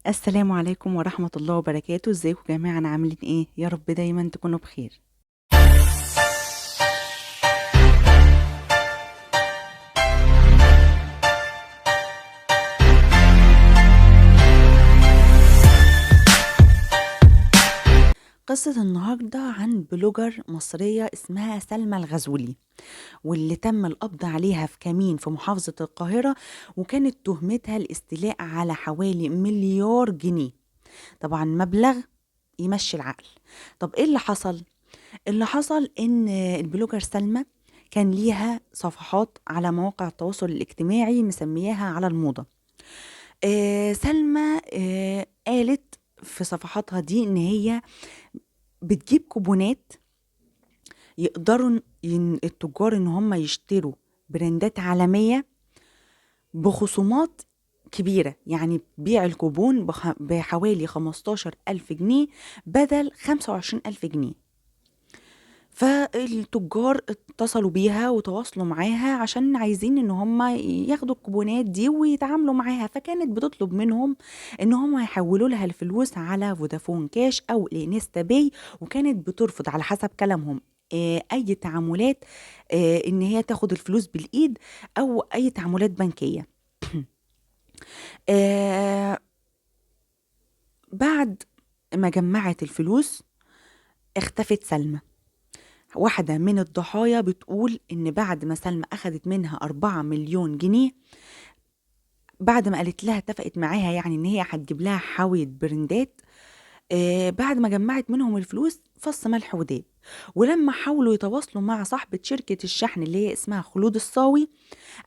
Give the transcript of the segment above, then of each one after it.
السلام عليكم ورحمة الله وبركاته. ازيكم جميعا؟ عاملين ايه؟ يا رب دايما تكونوا بخير. قصة النهاردة عن بلوجر مصرية اسمها سلمى الغزولي، واللي تم القبض عليها في كمين في محافظة القاهرة، وكانت تهمتها الاستيلاء على حوالي 1,000,000,000 جنيه. طبعا مبلغ يمشي العقل. طب ايه اللي حصل؟ اللي حصل ان البلوجر سلمى كان ليها صفحات على مواقع التواصل الاجتماعي مسمياها على الموضة. سلمى قالت في صفحاتها دي ان هي بتجيب كوبونات يقدروا التجار ان هم يشتروا براندات عالمية بخصومات كبيرة، يعني بيع الكوبون بحوالي 15,000 جنيه بدل 25,000 جنيه. فالتجار اتصلوا بيها وتواصلوا معاها عشان عايزين ان هم ياخدوا الكوبونات دي ويتعاملوا معاها، فكانت بتطلب منهم ان هم يحولوا لها الفلوس على فودافون كاش او الانستا باي، وكانت بترفض على حسب كلامهم اي تعاملات، ان هي تاخد الفلوس بالايد او اي تعاملات بنكية. آه، بعد ما جمعت الفلوس اختفت سلمى. واحدة من الضحايا بتقول إن بعد ما سلمى أخدت منها 4,000,000 جنيه، بعد ما قالت لها اتفقت معاها يعني إن هي هتجيب لها حاوية برندات، بعد ما جمعت منهم الفلوس فص ملح وداب. ولما حاولوا يتواصلوا مع صاحبة شركة الشحن اللي هي اسمها خلود الصاوي،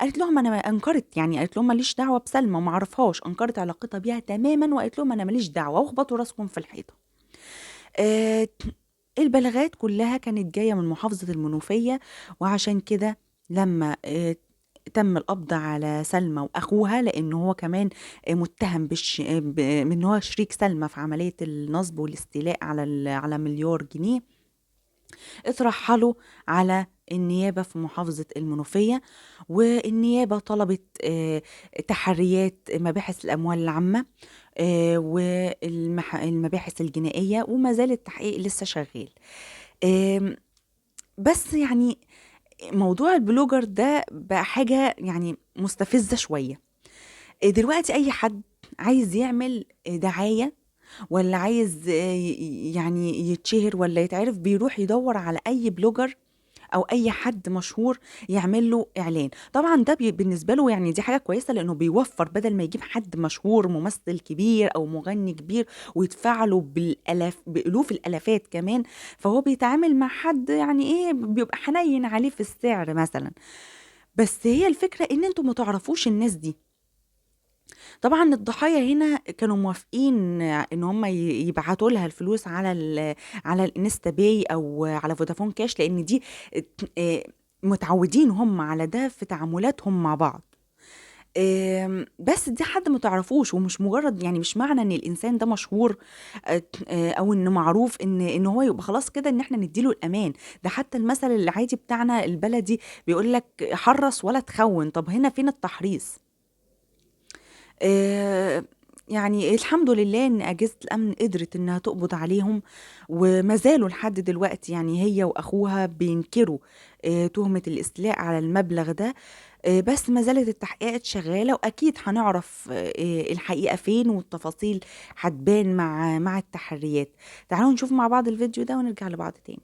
قالت لهم أنا أنكرت، يعني قالت لهم ماليش دعوة بسلمى وما عرفهاش، أنكرت علاقتها بيها تماما وقالت لهم أنا ماليش دعوة واخبطوا راسكم في الحيطة. آه، البلاغات كلها كانت جاية من محافظة المنوفية، وعشان كده لما تم القبض على سلمى وأخوها، لأنه هو كمان متهم من هو شريك سلمى في عملية النصب والاستيلاء على 1,000,000,000 جنيه، اترحلوا على النيابة في محافظة المنوفية. والنيابة طلبت تحريات مباحث الأموال العامة والمباحث الجنائية، وما زال التحقيق لسه شغال. بس يعني موضوع البلوجر ده بقى حاجة يعني مستفزة شوية. دلوقتي أي حد عايز يعمل دعاية ولا عايز يعني يتشهر ولا يتعرف، بيروح يدور على أي بلوجر او اي حد مشهور يعمل له اعلان. طبعا ده بالنسبه له يعني دي حاجه كويسه، لانه بيوفر بدل ما يجيب حد مشهور ممثل كبير او مغني كبير ويدفع له بالالاف بالوف الالافات كمان، فهو بيتعامل مع حد يعني ايه بيبقى حنين عليه في السعر مثلا. بس هي الفكره ان انتوا ما تعرفوش الناس دي. طبعا الضحايا هنا كانوا موافقين ان هم يبعتوا لها الفلوس على الانستا باي او على فودافون كاش، لان دي متعودين هم على ده في تعاملاتهم مع بعض. بس دي حد ما تعرفوش، ومش مجرد يعني مش معنى ان الانسان ده مشهور او انه معروف ان هو يبقى خلاص كده ان احنا نديله الامان. ده حتى المثل العادي بتاعنا البلدي بيقول لك حرص ولا تخون. طب هنا فين التحريص؟ يعني الحمد لله ان اجهزه الامن قدرت انها تقبض عليهم، وما زالوا لحد دلوقتي يعني هي واخوها بينكروا تهمه الاستيلاء على المبلغ ده. بس ما زالت التحقيقات شغاله، واكيد هنعرف الحقيقه فين، والتفاصيل هتبان مع التحريات. تعالوا نشوف مع بعض الفيديو ده ونرجع لبعض تاني.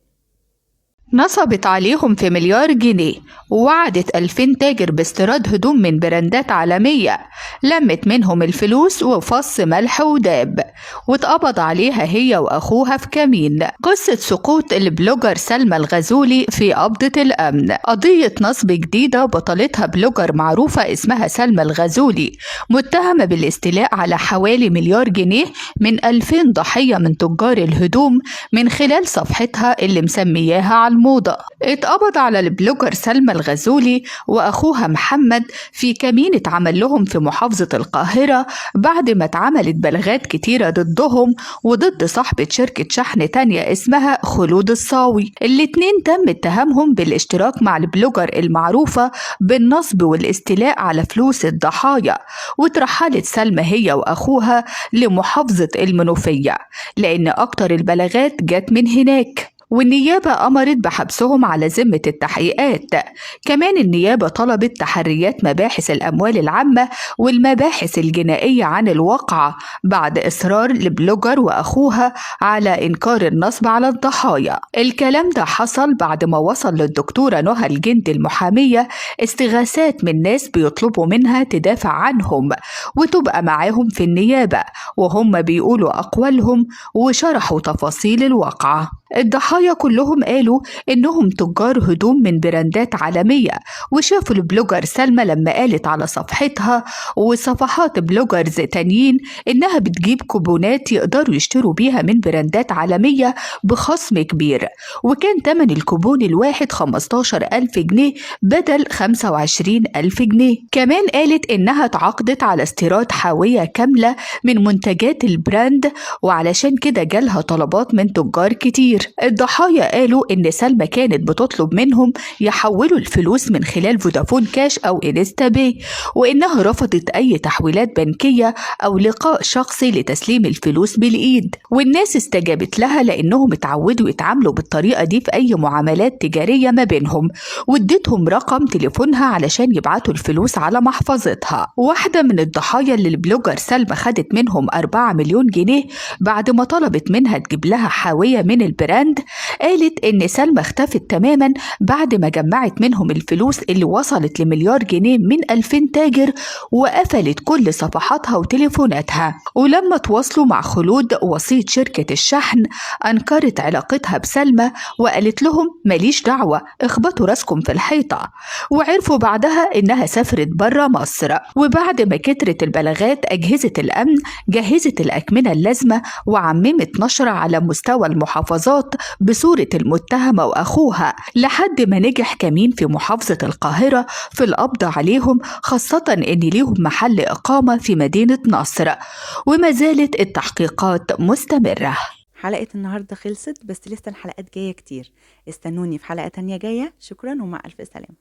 نصبت عليهم في 1,000,000,000 جنيه، ووعدت 2000 تاجر باستيراد هدوم من براندات عالمية. لمت منهم الفلوس وفص ملح وداب، واتقبض عليها هي وأخوها في كمين. قصة سقوط البلوجر سلمى الغزولي في قبضة الأمن. قضية نصب جديدة بطلتها بلوجر معروفة اسمها سلمى الغزولي، متهمة بالاستيلاء على حوالي 1,000,000,000 جنيه من 2000 ضحية من تجار الهدوم من خلال صفحتها اللي مسمياها على الموضة. اتقبض على البلوجر سلمى الغزولي وأخوها محمد في كمين اتعمل لهم في محافظة القاهرة بعد ما اتعملت بلاغات كتيرة ضدهم وضد صاحبة شركة شحن تانية اسمها خلود الصاوي. الاتنين تم اتهامهم بالاشتراك مع البلوجر المعروفة بالنصب والاستيلاء على فلوس الضحايا. واترحلت سلمى هي وأخوها لمحافظة المنوفية لأن أكتر البلاغات جت من هناك، والنيابة أمرت بحبسهم على ذمة التحقيقات. كمان النيابة طلبت تحريات مباحث الأموال العامة والمباحث الجنائية عن الواقعة بعد إصرار البلوجر وأخوها على إنكار النصب على الضحايا. الكلام ده حصل بعد ما وصل للدكتورة نهى الجندي المحامية استغاثات من ناس بيطلبوا منها تدافع عنهم وتبقى معاهم في النيابة، وهم بيقولوا أقوالهم وشرحوا تفاصيل الواقعة. الضحايا كلهم قالوا إنهم تجار هدوم من براندات عالمية، وشافوا البلوجر سلمى لما قالت على صفحتها وصفحات بلوجرز تانيين إنها بتجيب كوبونات يقدروا يشتروا بيها من براندات عالمية بخصم كبير، وكان تمن الكوبون الواحد 15,000 جنيه بدل 25,000 جنيه. كمان قالت إنها تعاقدت على استيراد حاوية كاملة من منتجات البراند، وعلشان كده جالها طلبات من تجار كتير. الضحايا قالوا إن سلمى كانت بتطلب منهم يحولوا الفلوس من خلال فودافون كاش أو إنستا باي، وإنها رفضت أي تحويلات بنكية أو لقاء شخصي لتسليم الفلوس بالإيد، والناس استجابت لها لأنهم اتعودوا يتعاملوا بالطريقة دي في أي معاملات تجارية ما بينهم، وادتهم رقم تليفونها علشان يبعتوا الفلوس على محفظتها. واحدة من الضحايا اللي البلوجر سلمى خدت منهم 4 مليون جنيه بعد ما طلبت منها تجيب لها حاوية من البراند قالت إن سلمى اختفت تماما بعد ما جمعت منهم الفلوس اللي وصلت لمليار جنيه من 2000 تاجر، وقفلت كل صفحاتها وتليفوناتها. ولما تواصلوا مع خلود وسيط شركة الشحن أنكرت علاقتها بسلمى وقالت لهم ماليش دعوة، اخبطوا راسكم في الحيطة. وعرفوا بعدها إنها سافرت برا مصر. وبعد ما كترت البلاغات أجهزة الأمن جهزت الأكمنة اللازمة وعممت نشر على مستوى المحافظات بصورة المتهمة وأخوها لحد ما نجح كمين في محافظة القاهرة في القبض عليهم، خاصة إن ليهم محل إقامة في مدينة نصر، وما زالت التحقيقات مستمرة. حلقة النهاردة خلصت، بس لسه الحلقات جاية كتير. استنوني في حلقة تانية جاية. شكرا ومع ألف سلامة.